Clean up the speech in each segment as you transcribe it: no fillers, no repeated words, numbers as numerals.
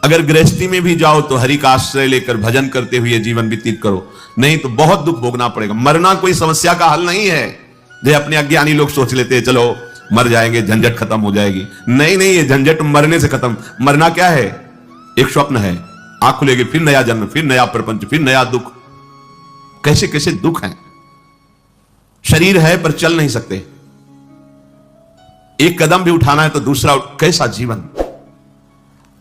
अगर गृहस्थी में भी जाओ तो हरि का आश्रय लेकर भजन करते हुए जीवन व्यतीत करो, नहीं तो बहुत दुख भोगना पड़ेगा। मरना कोई समस्या का हल नहीं है। जो अपने अज्ञानी लोग सोच लेते हैं चलो मर जाएंगे, झंझट खत्म हो जाएगी। नहीं नहीं, ये झंझट मरने से खत्म। मरना क्या है? एक स्वप्न है, आंख खुलेगी फिर नया जन्म, फिर नया प्रपंच, फिर नया दुख। कैसे कैसे दुख हैं। शरीर है पर चल नहीं सकते, एक कदम भी उठाना है तो दूसरा। कैसा जीवन,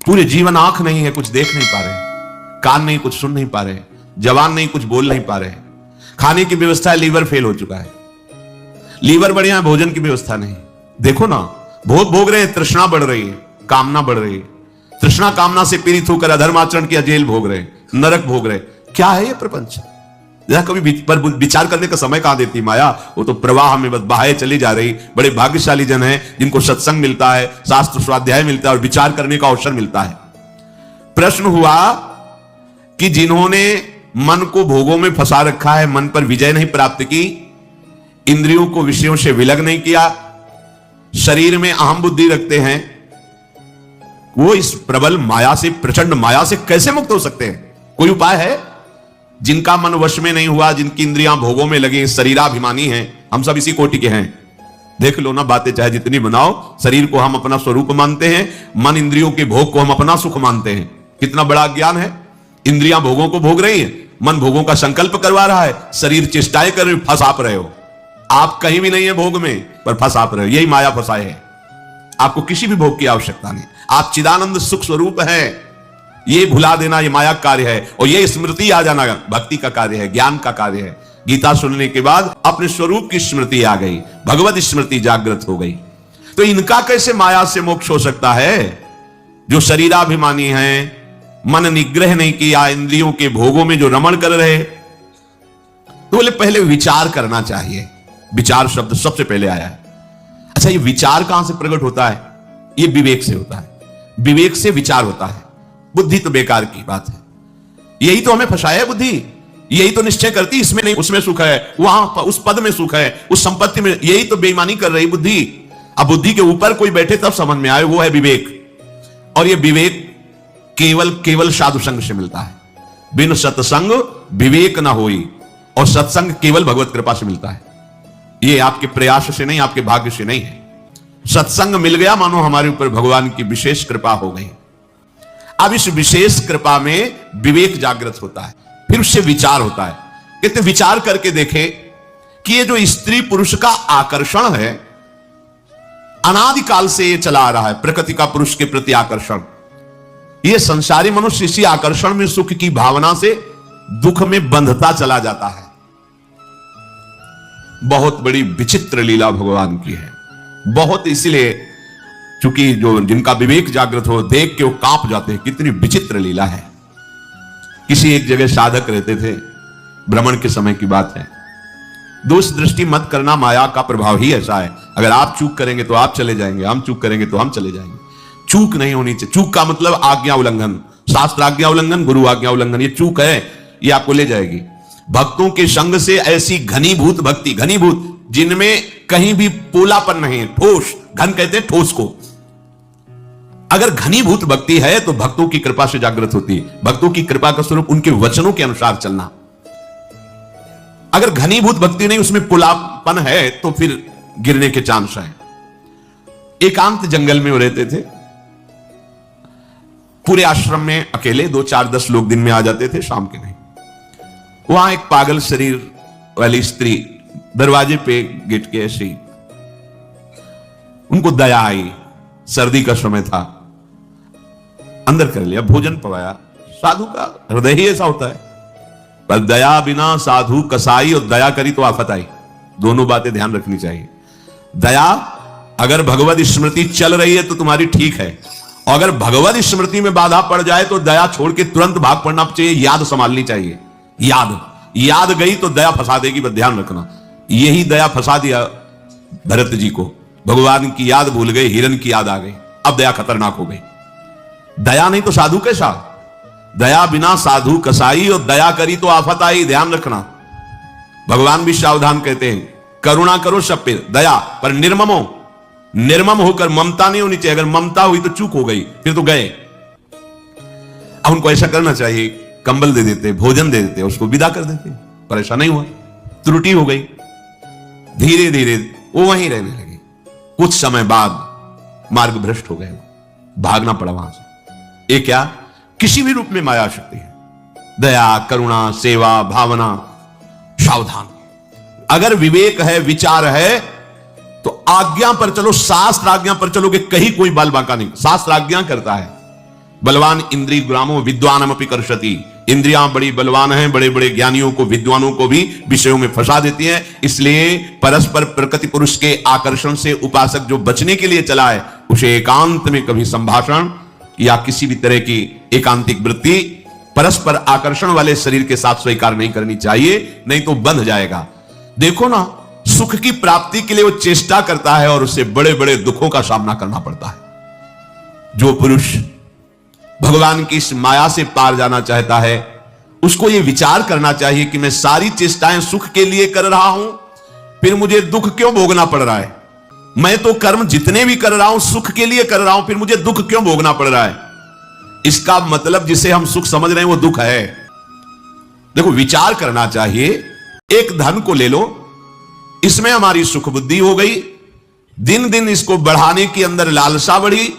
पूरे जीवन आंख नहीं है, कुछ देख नहीं पा रहे, कान नहीं, कुछ सुन नहीं पा रहे, जवान नहीं, कुछ बोल नहीं पा रहे। खाने की व्यवस्था है, लीवर फेल हो चुका है। लीवर बढ़िया है, भोजन की व्यवस्था नहीं। देखो ना, भोग भोग रहे हैं, तृष्णा बढ़ रही है, कामना बढ़ रही है। तृष्णा कामना से पीड़ित होकर अधर्म आचरण किया, जेल भोग रहे, नरक भोग रहे। क्या है ये प्रपंच? जरा कभी पर विचार करने का समय कहां देती माया? वो तो प्रवाह में बस बहाए चली जा रही। बड़े भाग्यशाली जन हैं जिनको सत्संग मिलता है, शास्त्र स्वाध्याय मिलता है और विचार करने का अवसर मिलता है। प्रश्न हुआ कि जिन्होंने मन को भोगों में फंसा रखा है, मन पर विजय नहीं प्राप्त की, इंद्रियों को विषयों से विलग नहीं किया, शरीर में अहम बुद्धि रखते हैं, वो इस प्रबल माया से, प्रचंड माया से कैसे मुक्त हो सकते हैं? कोई उपाय है? जिनका मन वश में नहीं हुआ, जिनकी इंद्रियां भोगों में लगी, शरीराभिमानी हैं। हम सब इसी कोटि के हैं। देख लो ना, बातें चाहे जितनी बनाओ, शरीर को हम अपना स्वरूप मानते हैं, मन इंद्रियों के भोग को हम अपना सुख मानते हैं। कितना बड़ा ज्ञान है। इंद्रियां भोगों को भोग रही है, मन भोगों का संकल्प करवा रहा है, शरीर चेष्टाएं कर रहे, फंसाप रहे हो। आप कहीं भी नहीं है भोग में, पर फंसाप रहे हो। यही माया फंसाए है। आपको किसी भी भोग की आवश्यकता नहीं। आप चिदानंद सुख स्वरूप हैं। ये भुला देना ये माया कार्य है, और ये स्मृति आ जाना भक्ति का कार्य है, ज्ञान का कार्य है। गीता सुनने के बाद अपने स्वरूप की स्मृति आ गई, भगवत स्मृति जागृत हो गई। तो इनका कैसे माया से मोक्ष हो सकता है? जो शरीराभिमानी हैं, मन निग्रह नहीं किया, इंद्रियों के भोगों में जो रमण कर रहे। तो बोले पहले विचार करना चाहिए। विचार शब्द सबसे पहले आया है। अच्छा, ये विचार कहां से प्रकट होता है? ये विवेक से होता है। विवेक से विचार होता है। बुद्धि तो बेकार की बात है। यही तो हमें फंसाया है बुद्धि। यही तो निश्चय करती इसमें नहीं, उसमें सुख है, वहां उस पद में सुख है, उस संपत्ति में। यही तो बेईमानी कर रही बुद्धि। अब बुद्धि के ऊपर कोई बैठे तब समझ में आए, वो है विवेक। और ये विवेक केवल साधु संग से मिलता है। बिन सत्संग विवेक ना होई, और सत्संग केवल भगवत कृपा से मिलता है। ये आपके प्रयास से नहीं, आपके भाग्य से नहीं है। सत्संग मिल गया, मानो हमारे ऊपर भगवान की विशेष कृपा हो गई। अब इस विशेष कृपा में विवेक जागृत होता है, फिर उससे विचार होता है। कहते विचार करके देखे कि ये जो स्त्री पुरुष का आकर्षण है, अनादिकाल से ये चला आ रहा है। प्रकृति का पुरुष के प्रति आकर्षण, ये संसारी मनुष्य इसी आकर्षण में सुख की भावना से दुख में बंधता चला जाता है। बहुत बड़ी विचित्र लीला भगवान की है। बहुत, इसलिए चूंकि जो जिनका विवेक जागृत हो, देख के वो कांप जाते हैं। कितनी विचित्र लीला है। किसी एक जगह साधक रहते थे, भ्रमण के समय की बात है। दोष दृष्टि मत करना, माया का प्रभाव ही ऐसा है। अगर आप चूक करेंगे तो आप चले जाएंगे, हम चूक करेंगे तो हम चले जाएंगे। चूक नहीं होनी चाहिए। चूक का मतलब आज्ञा उल्लंघन, शास्त्र आज्ञा उल्लंघन, गुरु आज्ञा उल्लंघन। ये चूक है, ये आपको ले जाएगी। भक्तों के संग से ऐसी घनीभूत भक्ति, घनीभूत जिनमें कहीं भी पोलापन नहीं है, ठोस, घन कहते हैं ठोस को। अगर घनीभूत भक्ति है तो भक्तों की कृपा से जागृत होती है। भक्तों की कृपा का स्वरूप उनके वचनों के अनुसार चलना। अगर घनीभूत भक्ति नहीं, उसमें पुलापन है, तो फिर गिरने के चांस है। एकांत जंगल में वो रहते थे। पूरे आश्रम में अकेले 2, 4, 10 लोग दिन में आ जाते थे, शाम के नहीं। वहां एक पागल शरीर वाली स्त्री दरवाजे पे गिट के ऐसी, उनको दया आई। सर्दी का समय था, अंदर कर लिया, भोजन पवाया। साधु का हृदय ही ऐसा होता है। पर दया बिना साधु कसाई, और दया करी तो आफत आई। दोनों बातें ध्यान रखनी चाहिए। दया, अगर भगवत स्मृति चल रही है तो तुम्हारी ठीक है, और अगर भगवत स्मृति में बाधा पड़ जाए तो दया छोड़ के तुरंत भाग पड़ना चाहिए। याद संभालनी चाहिए। याद गई तो दया फंसा देगी, बस ध्यान रखना। यही दया फंसा दिया भरत जी को। भगवान की याद भूल गए, हिरण की याद आ गई। अब दया खतरनाक हो गई। दया नहीं तो साधु कैसा? दया बिना साधु कसाई, और दया करी तो आफत आई। ध्यान रखना। भगवान भी सावधान कहते हैं, करुणा करो सब पे, दया पर निर्मम होकर। ममता नहीं होनी चाहिए। अगर ममता हुई तो चूक हो गई, फिर तो गए। अब उनको ऐसा करना चाहिए, कंबल दे देते, भोजन दे देते, उसको विदा कर देते, पर ऐसा नहीं हुआ। त्रुटि हो गई, धीरे धीरे वो वहीं रहने लगे। कुछ समय बाद मार्ग भ्रष्ट हो गए, भागना पड़ा वहां से। ये क्या? किसी भी रूप में माया शक्ति है। दया, करुणा, सेवा, भावना, सावधान। अगर विवेक है, विचार है, तो आज्ञा पर चलो, शास्त्र आज्ञा पर चलोगे, कहीं कोई बाल बांका नहीं। शास्त्र आज्ञा करता है, बलवान इंद्रिय ग्रामो विद्वानमपि कर्षति। इंद्रियां बड़ी बलवान हैं, बड़े बड़े ज्ञानियों को, विद्वानों को भी विषयों में फंसा देती हैं। इसलिए परस्पर प्रकृति पुरुष के आकर्षण से उपासक जो बचने के लिए चला है, उसे एकांत में कभी संभाषण या किसी भी तरह की एकांतिक वृत्ति परस्पर आकर्षण वाले शरीर के साथ स्वीकार नहीं करनी चाहिए, नहीं तो बंध जाएगा। देखो ना, सुख की प्राप्ति के लिए वो चेष्टा करता है और उसे बड़े बड़े दुखों का सामना करना पड़ता है। जो पुरुष भगवान की इस माया से पार जाना चाहता है, उसको यह विचार करना चाहिए कि मैं सारी चेष्टाएं सुख के लिए कर रहा हूं, फिर मुझे दुख क्यों भोगना पड़ रहा है? मैं तो कर्म जितने भी कर रहा हूं सुख के लिए कर रहा हूं, फिर मुझे दुख क्यों भोगना पड़ रहा है? इसका मतलब जिसे हम सुख समझ रहे हैं वो दुख है। देखो, विचार करना चाहिए। एक धन को ले लो, इसमें हमारी सुख बुद्धि हो गई, दिन दिन इसको बढ़ाने की अंदर लालसा बढ़ी।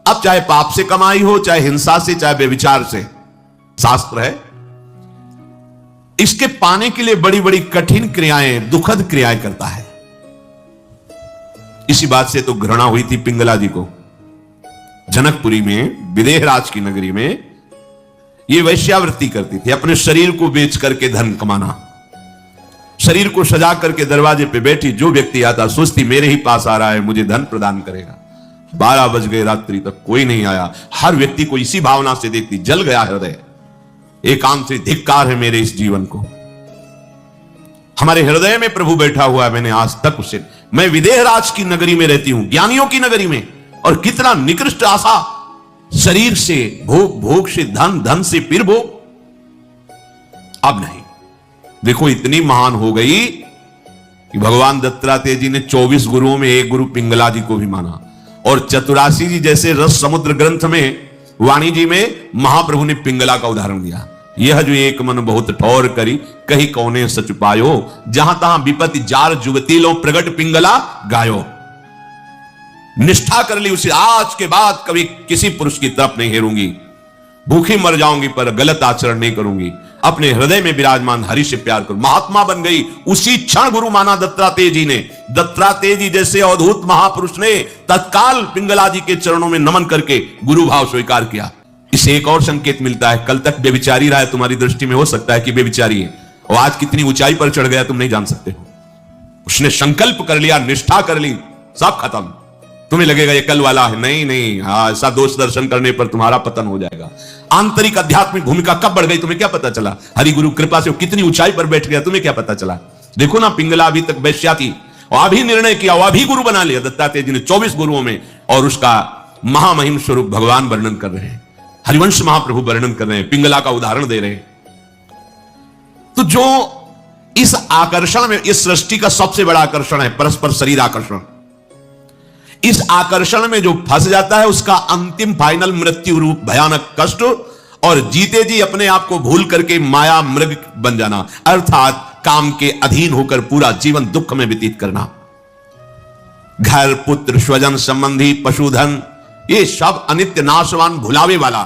अब चाहे पाप से कमाई हो, चाहे हिंसा से, चाहे बेविचार से, शास्त्र है इसके पाने के लिए बड़ी बड़ी कठिन क्रियाएं, दुखद क्रियाएं करता है। इसी बात से तो घृणा हुई थी पिंगला जी को। जनकपुरी में, विदेहराज की नगरी में, ये वैश्यावृत्ति करती थी, अपने शरीर को बेच करके धन कमाना। शरीर को सजा करके दरवाजे पे बैठी, जो व्यक्ति आता सोचती मेरे ही पास आ रहा है, मुझे धन प्रदान करेगा। 12 बज गए, रात्रि तक कोई नहीं आया। हर व्यक्ति को इसी भावना से देखती, जल गया हृदय। एकांत से धिक्कार है मेरे इस जीवन को। हमारे हृदय में प्रभु बैठा हुआ है, मैंने आज तक उसे, मैं विदेहराज की नगरी में रहती हूं, ज्ञानियों की नगरी में, और कितना निकृष्ट आशा, शरीर से भोग, भोग से धन, धन से फिर भोग। अब नहीं। देखो, इतनी महान हो गई कि भगवान दत्तात्रेय जी ने 24 गुरुओं में एक गुरु पिंगला जी को भी माना। और चतुरासी जी जैसे रस समुद्र ग्रंथ में, वाणी जी में, महाप्रभु ने पिंगला का उदाहरण दिया। यह जो एक मन बहुत ठौर करी, कहीं कौने सच पायो, जहां तहां विपत्ति जार जुगती लो, प्रगट पिंगला गायो। निष्ठा कर ली उसे, आज के बाद कभी किसी पुरुष की तरफ नहीं हेरूंगी, भूखी मर जाऊंगी पर गलत आचरण नहीं करूंगी, अपने हृदय में विराजमान हरि से प्यार करूं। महात्मा बन गई, उसी क्षण गुरु माना दत्तात्रेय जी ने। दत्तात्रेय जी जैसे अवधूत महापुरुष ने तत्काल पिंगला जी के चरणों में नमन करके गुरु भाव स्वीकार किया। इसे एक और संकेत मिलता है, कल तक बेविचारी रहा है, तुम्हारी दृष्टि में हो सकता है कि बेविचारी है, और आज कितनी ऊंचाई पर चढ़ गया तुम नहीं जान सकते हो। उसने संकल्प कर लिया, निष्ठा कर ली, सब खत्म। तुम्हें लगेगा ये कल वाला है, नहीं नहीं, ऐसा दोष दर्शन करने पर तुम्हारा पतन हो जाएगा। आंतरिक आध्यात्मिक भूमिका कब बढ़ गई तुम्हें क्या पता चला? हरि गुरु कृपा से कितनी ऊंचाई पर बैठ गया तुम्हें क्या पता चला? देखो ना, पिंगला अभी तक वैश्या थी, और अभी निर्णय किया, और अभी गुरु बना लिया दत्तात्रेय जी ने 24 गुरुओं में, और उसका महामहिम स्वरूप भगवान वर्णन कर रहे हैं, हरिवंश महाप्रभु वर्णन कर रहे हैं, पिंगला का उदाहरण दे रहे हैं। तो जो इस आकर्षण में, इस सृष्टि का सबसे बड़ा आकर्षण है परस्पर शरीर आकर्षण, इस आकर्षण में जो फंस जाता है उसका अंतिम फाइनल मृत्यु रूप भयानक कष्ट, और जीते जी अपने आप को भूल करके माया मृग बन जाना, अर्थात काम के अधीन होकर पूरा जीवन दुख में व्यतीत करना। घर, पुत्र, स्वजन, संबंधी, पशुधन, ये सब अनित्य, नाशवान, भुलावे वाला।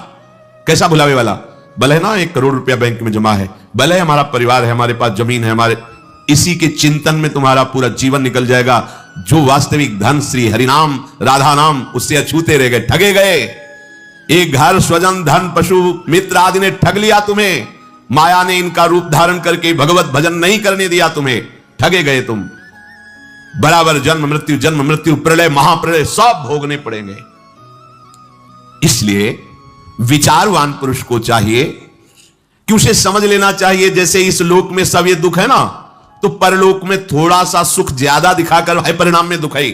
कैसा भुलावे वाला? भले ना 1 करोड़ रुपया बैंक में जमा है, भले हमारा परिवार है, हमारे पास जमीन है, हमारे, इसी के चिंतन में तुम्हारा पूरा जीवन निकल जाएगा। जो वास्तविक धन श्री हरिनाम, राधा नाम, उससे अछूते रह गए, ठगे गए। एक घर, स्वजन, धन, पशु, मित्र आदि ने ठग लिया तुम्हें। माया ने इनका रूप धारण करके भगवत भजन नहीं करने दिया तुम्हें, ठगे गए तुम। बराबर जन्म मृत्यु, प्रलय, महाप्रलय सब भोगने पड़ेंगे। इसलिए विचारवान पुरुष को चाहिए कि उसे समझ लेना चाहिए, जैसे इस लोक में सब ये दुख है ना, तो परलोक में थोड़ा सा सुख ज्यादा दिखाकर है परिणाम में दुख है।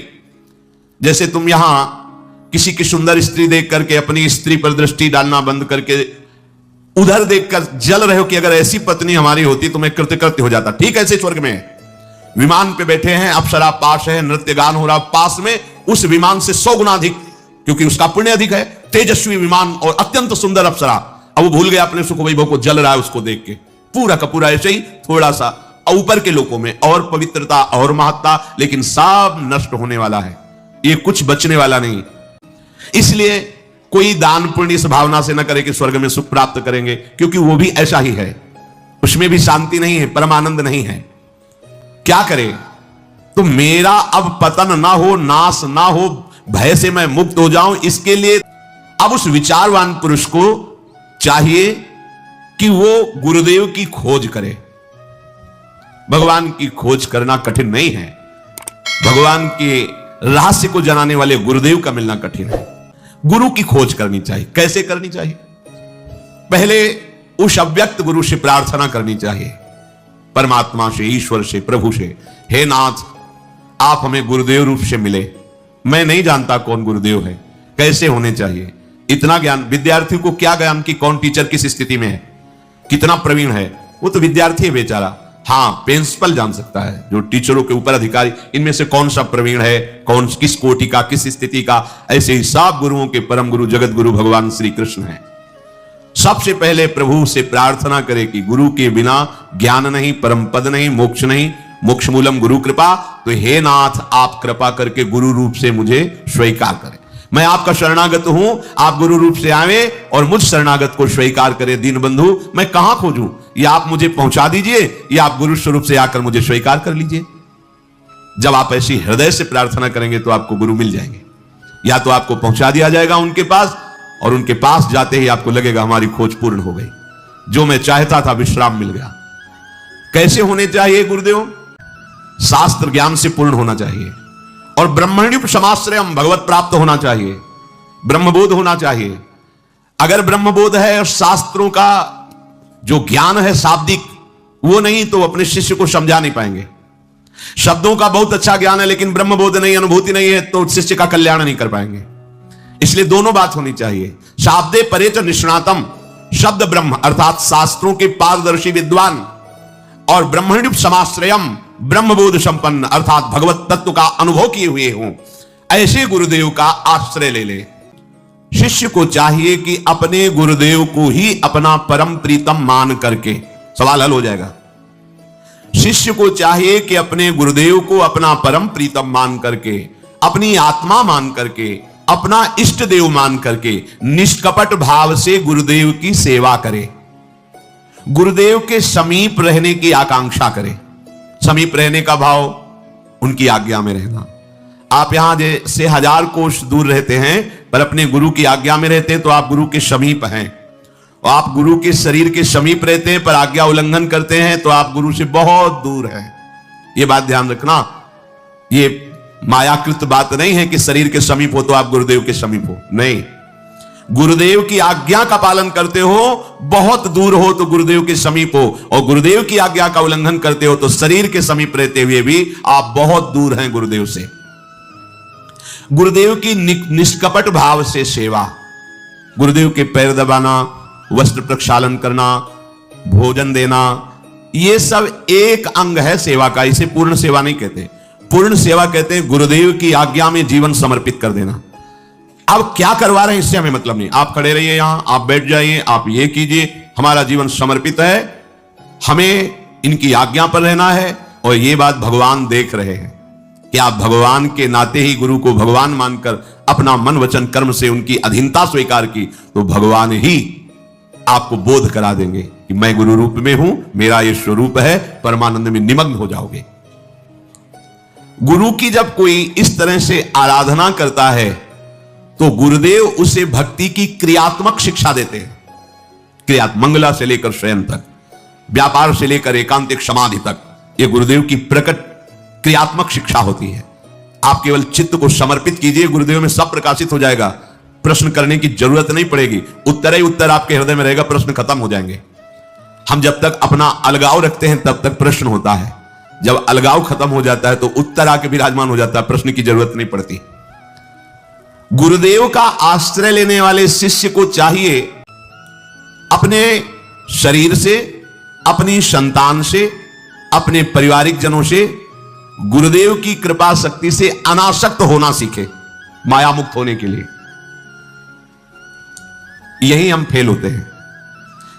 जैसे तुम यहां किसी की सुंदर स्त्री देख करके अपनी स्त्री पर दृष्टि डालना बंद करके उधर देखकर जल रहे हो कि अगर ऐसी पत्नी हमारी होती तो मैं कृतकृत्य हो जाता। ठीक ऐसे स्वर्ग में विमान पे बैठे हैं, अप्सरा पास है, नृत्य गान हो रहा, पास में उस विमान से 100 गुना अधिक, क्योंकि उसका पुण्य अधिक है, तेजस्वी विमान और अत्यंत सुंदर अप्सरा, अब वो भूल गया अपने सुख वैभव को, जल रहा है उसको देख के, पूरा का पूरा ऐसे ही थोड़ा सा ऊपर के लोकों में और पवित्रता और महत्ता, लेकिन सब नष्ट होने वाला है, ये कुछ बचने वाला नहीं। इसलिए कोई दान पुण्य इस भावना से न करे कि स्वर्ग में सुख प्राप्त करेंगे, क्योंकि वो भी ऐसा ही है, उसमें भी शांति नहीं है, परमानंद नहीं है। क्या करे? तो मेरा अब पतन ना हो, नाश ना हो, भय से मैं मुक्त हो जाऊं, इसके लिए अब उस विचारवान पुरुष को चाहिए कि वो गुरुदेव की खोज करे। भगवान की खोज करना कठिन नहीं है, भगवान के रहस्य को जनाने वाले गुरुदेव का मिलना कठिन है। गुरु की खोज करनी चाहिए। कैसे करनी चाहिए? पहले उस अव्यक्त गुरु से प्रार्थना करनी चाहिए, परमात्मा से, ईश्वर से, प्रभु से, हे नाथ आप हमें गुरुदेव रूप से मिले, मैं नहीं जानता कौन गुरुदेव है, कैसे होने चाहिए। इतना ज्ञान विद्यार्थी को क्या ज्ञान कि कौन टीचर किस स्थिति में है, कितना प्रवीण है, वो तो विद्यार्थी है बेचारा। हां, प्रिंसिपल जान सकता है, जो टीचरों के ऊपर अधिकारी, इनमें से कौन सा प्रवीण है, कौन किस कोटि का, किस स्थिति का। ऐसे ही सब गुरुओं के परम गुरु जगत गुरु भगवान श्री कृष्ण है। सबसे पहले प्रभु से प्रार्थना करे कि गुरु के बिना ज्ञान नहीं, परम पद नहीं, मोक्ष नहीं, मोक्ष मूलम गुरु कृपा। तो हे नाथ आप कृपा करके गुरु रूप से मुझे स्वीकार करें, मैं आपका शरणागत हूं, आप गुरु रूप से आवे और मुझ शरणागत को स्वीकार करें। दीन बंधु मैं कहां खोजूं, या आप मुझे पहुंचा दीजिए या आप गुरु स्वरूप से आकर मुझे स्वीकार कर लीजिए। जब आप ऐसी हृदय से प्रार्थना करेंगे तो आपको गुरु मिल जाएंगे, या तो आपको पहुंचा दिया जाएगा उनके पास, और उनके पास जाते ही आपको लगेगा हमारी खोज पूर्ण हो गई, जो मैं चाहता था विश्राम मिल गया। कैसे होने चाहिए गुरुदेव? शास्त्र ज्ञान से पूर्ण होना चाहिए, और ब्रह्मण्युप समाश्रयम भगवत प्राप्त होना चाहिए, ब्रह्मबोध होना चाहिए। अगर ब्रह्मबोध है और शास्त्रों का जो ज्ञान है शाब्दिक वो नहीं, तो अपने शिष्य को समझा नहीं पाएंगे। शब्दों का बहुत अच्छा ज्ञान है लेकिन ब्रह्मबोध नहीं, अनुभूति नहीं है, तो शिष्य का कल्याण नहीं कर पाएंगे। इसलिए दोनों बात होनी चाहिए। शाब्दे परे च निष्णातम, शब्द ब्रह्म अर्थात शास्त्रों के पारदर्शी विद्वान, और ब्रह्मण्युप समाश्रयम ब्रह्मबोध संपन्न अर्थात भगवत तत्व का अनुभव किए हुए हों, ऐसे गुरुदेव का आश्रय ले ले। शिष्य को चाहिए कि अपने गुरुदेव को ही अपना परम प्रीतम मान करके, सवाल हल हो जाएगा। शिष्य को चाहिए कि अपने गुरुदेव को अपना परम प्रीतम मान करके, अपनी आत्मा मान करके, अपना इष्ट देव मान करके निष्कपट भाव से गुरुदेव की सेवा करे, गुरुदेव के समीप रहने की आकांक्षा करे। समीप रहने का भाव उनकी आज्ञा में रहना। आप यहां से 1000 कोस दूर रहते हैं पर अपने गुरु की आज्ञा में रहते हैं, तो आप गुरु के समीप हैं। और आप गुरु के शरीर के समीप रहते हैं पर आज्ञा उल्लंघन करते हैं, तो आप गुरु से बहुत दूर हैं। यह बात ध्यान रखना। ये मायाकृत बात नहीं है कि शरीर के समीप हो तो आप गुरुदेव के समीप हो, नहीं। गुरुदेव की आज्ञा का पालन करते हो, बहुत दूर हो तो गुरुदेव के समीप हो, और गुरुदेव की आज्ञा का उल्लंघन करते हो तो शरीर के समीप रहते हुए भी आप बहुत दूर हैं गुरुदेव से। गुरुदेव की निष्कपट भाव से सेवा, गुरुदेव के पैर दबाना, वस्त्र प्रक्षालन करना, भोजन देना, यह सब एक अंग है सेवा का। इसे पूर्ण सेवा नहीं कहते। पूर्ण सेवा कहते हैं गुरुदेव की आज्ञा में जीवन समर्पित कर देना। अब क्या करवा रहे हैं इससे हमें मतलब नहीं। आप खड़े रहिए, यहां आप बैठ जाइए, आप ये कीजिए, हमारा जीवन समर्पित है, हमें इनकी आज्ञा पर रहना है। और ये बात भगवान देख रहे हैं कि आप भगवान के नाते ही गुरु को भगवान मानकर अपना मन वचन कर्म से उनकी अधीनता स्वीकार की, तो भगवान ही आपको बोध करा देंगे कि मैं गुरु रूप में हूं, मेरा ये स्वरूप है, परमानंद में निमग्न हो जाओगे। गुरु की जब कोई इस तरह से आराधना करता है तो गुरुदेव उसे भक्ति की क्रियात्मक शिक्षा देते हैं। मंगला से लेकर शयन तक, व्यापार से लेकर एकांतिक समाधि तक, यह गुरुदेव की प्रकट क्रियात्मक शिक्षा होती है। आप केवल चित्त को समर्पित कीजिए, गुरुदेव में सब प्रकाशित हो जाएगा। प्रश्न करने की जरूरत नहीं पड़ेगी, उत्तर ही उत्तर आपके हृदय में रहेगा, प्रश्न खत्म हो जाएंगे। हम जब तक अपना अलगाव रखते हैं तब तक प्रश्न होता है, जब अलगाव खत्म हो जाता है तो उत्तर आके विराजमान हो जाता है, प्रश्न की जरूरत नहीं पड़ती। गुरुदेव का आश्रय लेने वाले शिष्य को चाहिए अपने शरीर से, अपनी संतान से, अपने पारिवारिक जनों से गुरुदेव की कृपा शक्ति से अनासक्त होना सीखे, माया मुक्त होने के लिए। यही हम फेल होते हैं।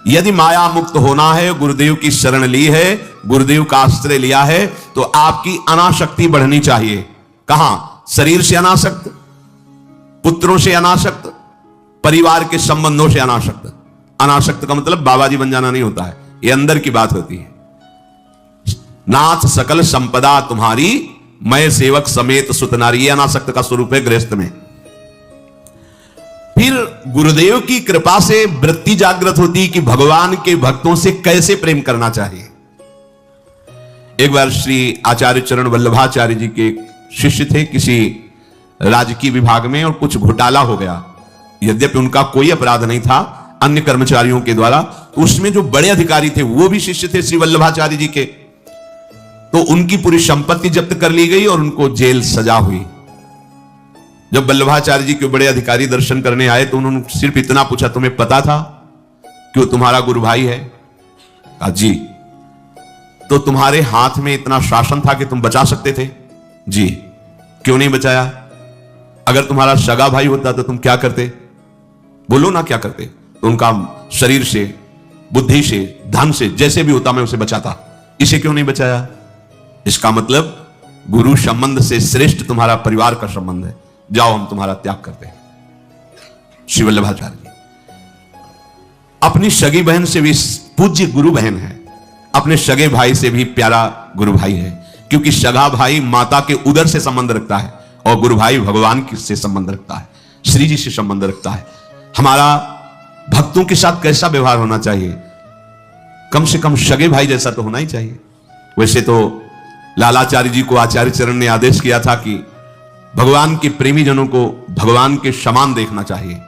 यदि माया मुक्त होना है, गुरुदेव की शरण ली है, गुरुदेव का आश्रय लिया है, तो आपकी अनासक्ति बढ़नी चाहिए। कहां? शरीर से अनासक्त, पुत्रों से अनासक्त, परिवार के संबंधों से अनासक्त। अनासक्त का मतलब बाबा जी बन जाना नहीं होता है, ये अंदर की बात होती है। नाथ सकल संपदा तुम्हारी, मैं सेवक समेत सुतनारी, अनासक्त का स्वरूप है गृहस्थ में। फिर गुरुदेव की कृपा से वृत्ति जागृत होती कि भगवान के भक्तों से कैसे प्रेम करना चाहिए। एक बार श्री आचार्य चरण वल्लभाचार्य जी के शिष्य थे किसी राजकीय विभाग में, और कुछ घोटाला हो गया। यद्यपि उनका कोई अपराध नहीं था, अन्य कर्मचारियों के द्वारा, तो उसमें जो बड़े अधिकारी थे वो भी शिष्य थे श्री वल्लभाचार्य जी के, तो उनकी पूरी संपत्ति जब्त कर ली गई और उनको जेल सजा हुई। जब वल्लभाचार्य जी के बड़े अधिकारी दर्शन करने आए तो उन्होंने सिर्फ इतना पूछा, तुम्हें पता था कि वो तुम्हारा गुरु भाई है? कहा जी। तो तुम्हारे हाथ में इतना शासन था कि तुम बचा सकते थे? जी। क्यों नहीं बचाया? अगर तुम्हारा सगा भाई होता तो तुम क्या करते? बोलो ना क्या करते? तो उनका शरीर से, बुद्धि से, धन से, जैसे भी होता मैं उसे बचाता। इसे क्यों नहीं बचाया? इसका मतलब गुरु संबंध से श्रेष्ठ तुम्हारा परिवार का संबंध है, जाओ हम तुम्हारा त्याग करते हैं। श्री वल्लभाचार्य जी अपनी सगी बहन से भी पूज्य गुरु बहन है, अपने सगे भाई से भी प्यारा गुरु भाई है, क्योंकि सगा भाई माता के उदर से संबंध रखता है और गुरु भाई भगवान से संबंध रखता है, श्री जी से संबंध रखता है। हमारा भक्तों के साथ कैसा व्यवहार होना चाहिए? कम से कम सगे भाई जैसा तो होना ही चाहिए। वैसे तो लालाचार्य जी को आचार्य चरण ने आदेश किया था कि भगवान के प्रेमी जनों को भगवान के समान देखना चाहिए।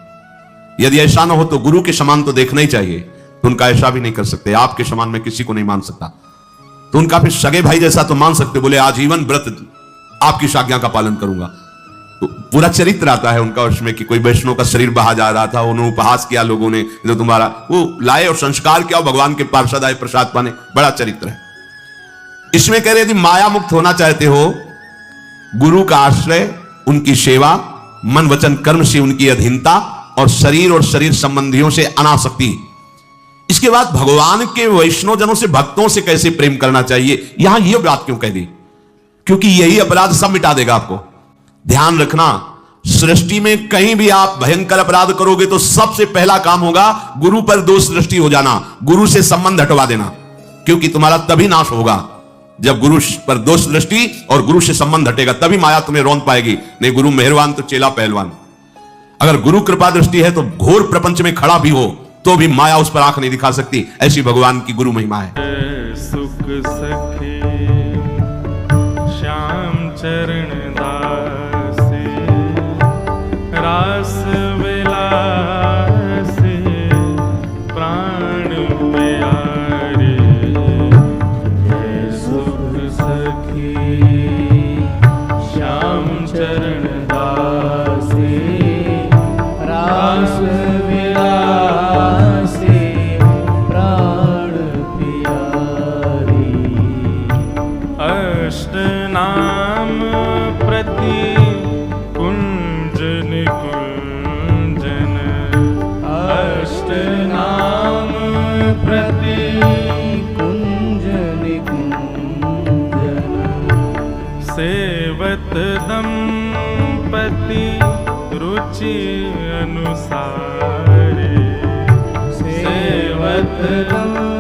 यदि ऐसा ना हो तो गुरु के समान तो देखना ही चाहिए। तो उनका ऐसा भी नहीं कर सकते, आपके समान मैं किसी को नहीं मान सकता। तो उनका फिर सगे भाई जैसा तो मान सकते, बोले आजीवन व्रत आपकी आज्ञा का पालन करूंगा। तो पूरा चरित्र आता है उनका उसमें कि कोई वैष्णव का शरीर बहा जा रहा था, उन्होंने उपहास किया लोगों ने, जो तुम्हारा वो लाए और संस्कार किया, भगवान के पार्षद आए, प्रसाद पाने, बड़ा चरित्र है। इसमें कह रहे यदि माया मुक्त होना चाहते हो, गुरु का आश्रय, उनकी सेवा, मन वचन कर्म से उनकी अधीनता, और शरीर और शरीर संबंधियों से अनासक्ति। इसके बाद भगवान के वैष्णव जनों से, भक्तों से कैसे प्रेम करना चाहिए, यहां यह बात क्यों कह दी? क्योंकि यही अपराध सब मिटा देगा आपको। ध्यान रखना, सृष्टि में कहीं भी आप भयंकर अपराध करोगे तो सबसे पहला काम होगा गुरु पर दोष दृष्टि हो जाना, गुरु से संबंध हटवा देना, क्योंकि तुम्हारा तभी नाश होगा जब गुरु पर दोष दृष्टि और गुरु से संबंध हटेगा, तभी माया तुम्हें रौंद पाएगी। नहीं, गुरु मेहरबान तो चेला पहलवान। अगर गुरु कृपा दृष्टि है तो घोर प्रपंच में खड़ा भी हो तो भी माया उस पर आंख नहीं दिखा सकती। ऐसी भगवान की गुरु महिमा है। सुख सखी श्याम चरण दासी, रास विलासी प्राण प्यारे। सुख सखी श्याम चरण दासी, रास विलासी प्राण प्यारी। अष्ट नाम प्रति कुंजन कुंजन, अष्ट नाम प्रति कुंजन कुंजन। सेवत दंपति रुचि अनुसारे, सेवत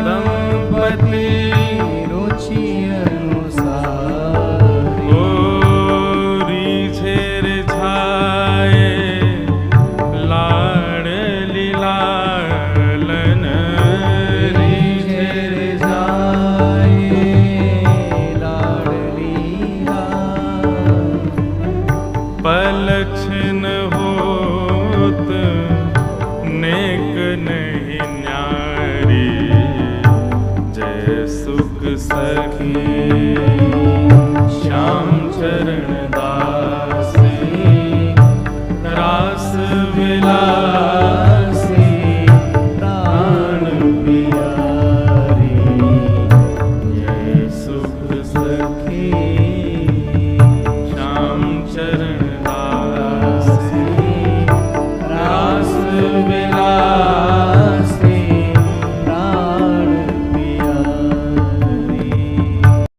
दंपति रुचि अनुसारे। गोरी झेर छाए लाडली लालन, झेर छाए लाडली लालन। पलछन होत नेक नहीं न्यारी, जय सुख सखी।